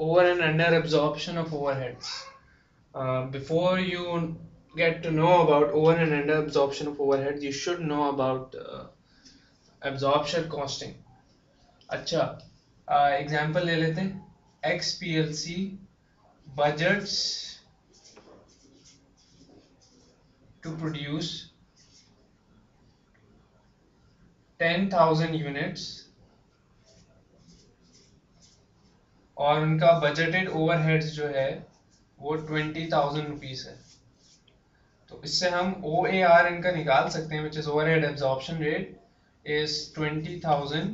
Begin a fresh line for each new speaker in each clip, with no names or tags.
over and under absorption of overheads. Before you get to know about over and under absorption of overheads, you should know about absorption costing. अच्छा, example ले लेते हैं. XPLC budgets to produce 10,000 units और उनका budgeted overheads जो है वो 20,000 rupees है. तो इससे हम OAR इनका निकाल सकते हैं, which is overhead absorption rate is 20,000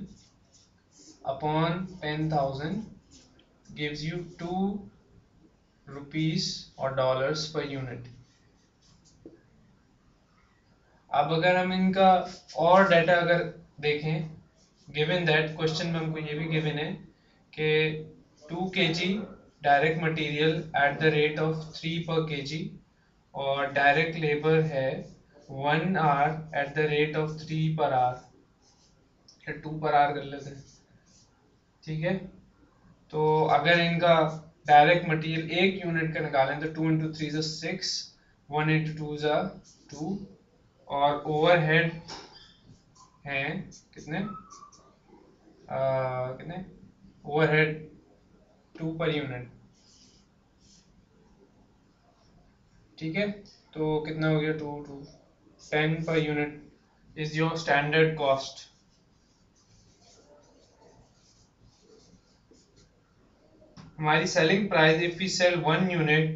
upon 10,000 gives you 2 rupees or dollars per unit. अब अगर हम इनका और डाटा अगर देखें, गिवन दैट क्वेश्चन में हमको ये भी गिवन है कि 2 kg direct material at the rate of 3 per kg और डायरेक्ट लेबर है 1 hour at the rate of 3 per hour, या 2 per hour कर लेते हैं. ठीक है, तो अगर इनका डायरेक्ट मटेरियल एक यूनिट का निकालें तो 2 into 3 is 6, 1 into 2 is 2 और ओवरहेड हैं कितने ओवरहेड 2 per यूनिट. ठीक है, तो कितना हो गया 2 2 10 per unit is your standard cost. हमारी selling price if we sell 1 unit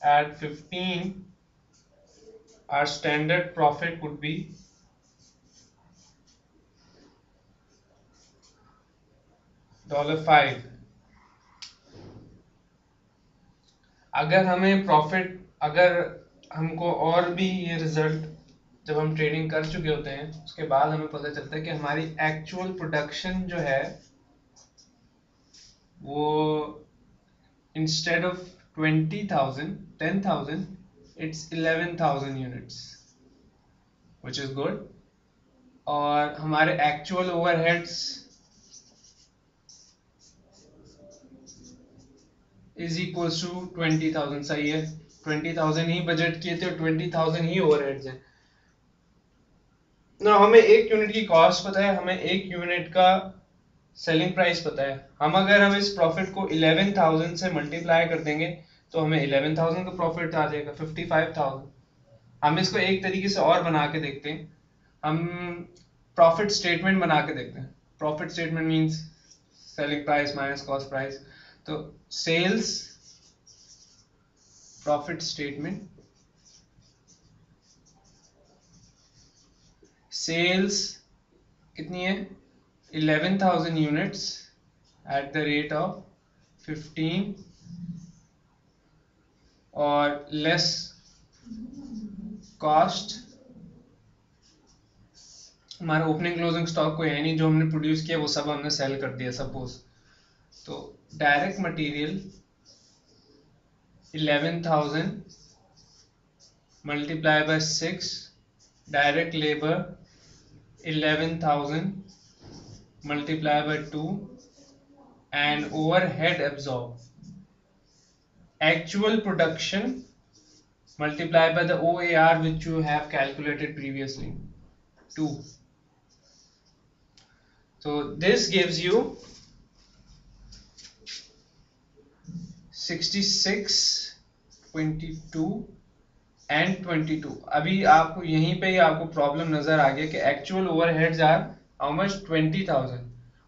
at 15, our standard profit would be $5. अगर हमें प्रॉफिट, अगर हमको और भी ये रिजल्ट जब हम ट्रेडिंग कर चुके होते हैं उसके बाद हमें पता चलता है कि हमारी एक्चुअल प्रोडक्शन जो है वो instead of 20,000 10,000 it's 11,000 units, which is good. और हमारे actual overheads is equals to 20,000. सही है, 20,000 ही बजट किए थे और 20,000 ही ओवरहेड्स हैं ना. हमें एक यूनिट की कॉस्ट पता है, हमें एक यूनिट का सेलिंग प्राइस पता है. हम इस प्रॉफिट को 11,000 से मल्टीप्लाई कर देंगे तो हमें 11,000 का प्रॉफिट आ जाएगा, 55,000. हम इसको एक तरीके से और बना के देखते हैं. हम प्रॉफिट स्टेटमेंट बना के देखते हैं. Profit statement means selling price minus cost price. तो सेल्स प्रॉफिट स्टेटमेंट, सेल्स कितनी है 11,000 units at the rate of 15 और लेस कॉस्ट. हमारा ओपनिंग क्लोजिंग स्टॉक कोई है नहीं, जो हमने प्रोड्यूस किया वो सब हमने सेल कर दिया सपोज. तो direct material 11,000 multiply by 6, direct labour 11,000 multiply by 2 and overhead absorbed. Actual production multiply by the OAR which you have calculated previously 2. So this gives you 66, 22 and 22. अभी आपको यहीं पे ही आपको प्रॉब्लम नजर आ गया कि actual overheads are how much 20,000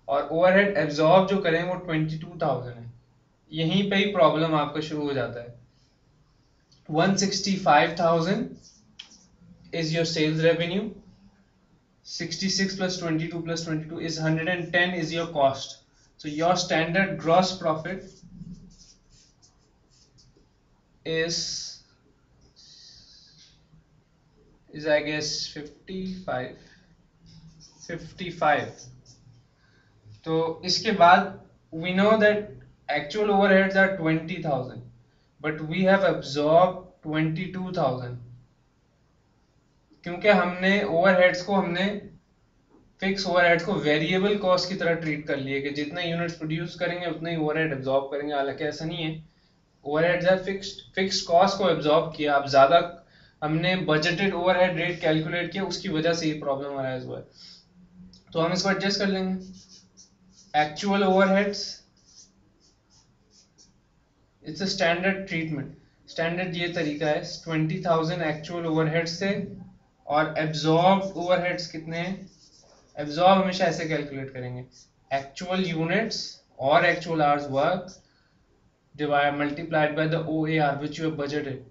और ओवरहेड एब्जॉर्ब जो करें वो 22,000 है. यहीं पे ही प्रॉब्लम आपका शुरू हो जाता है. 165,000 is your sales revenue, 66 plus 22 plus 22 is 110 is your cost. So your standard gross profit is I guess 55. तो इसके बाद we know that actual overheads are 20,000 but we have absorbed 22,000 क्योंकि हमने overheads को हमने फिक्स ओवरहेड को variable cost की तरह ट्रीट कर लिए कि जितने यूनिट्स प्रोड्यूस करेंगे उतने ही ओवरहेड एब्जॉर्ब करेंगे, हालांकि ऐसा नहीं है। ओवरहेड्स आर फिक्स्ड कॉस्ट को एब्जॉर्ब किया, अब ज्यादा हमने बजटेड ओवरहेड रेट कैलकुलेट किया, उसकी वजह से ये प्रॉब्लम आ रहा है इस बार। तो हम इसको एडजस्ट कर लेंगे। Actual overheads, it's a standard treatment, standard ये तरीका है 20,000 एक्चुअल ओवरहेड्स से, और एब्जॉर्ब ओवरहेड्स कितने हैं, एब्जॉर्ब हमेशा ऐसे कैलकुलेट करेंगे, एक्चुअल यूनिट्स और actual hours work divide multiplied by the OAR which you have budgeted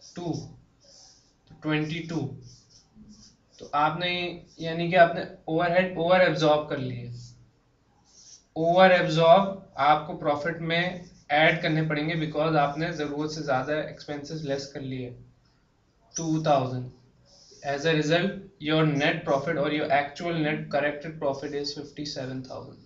2, 22। तो आपने यानी कि आपने ओवरहेड ओवर एब्जॉर्ब कर लिए, ओवर एब्जॉर्ब आपको प्रॉफिट में ऐड करने पड़ेंगे बिकॉज आपने जरूरत से ज्यादा एक्सपेंसेस लेस कर लिए 2000। As a result your net profit और your actual net corrected profit is 57,000।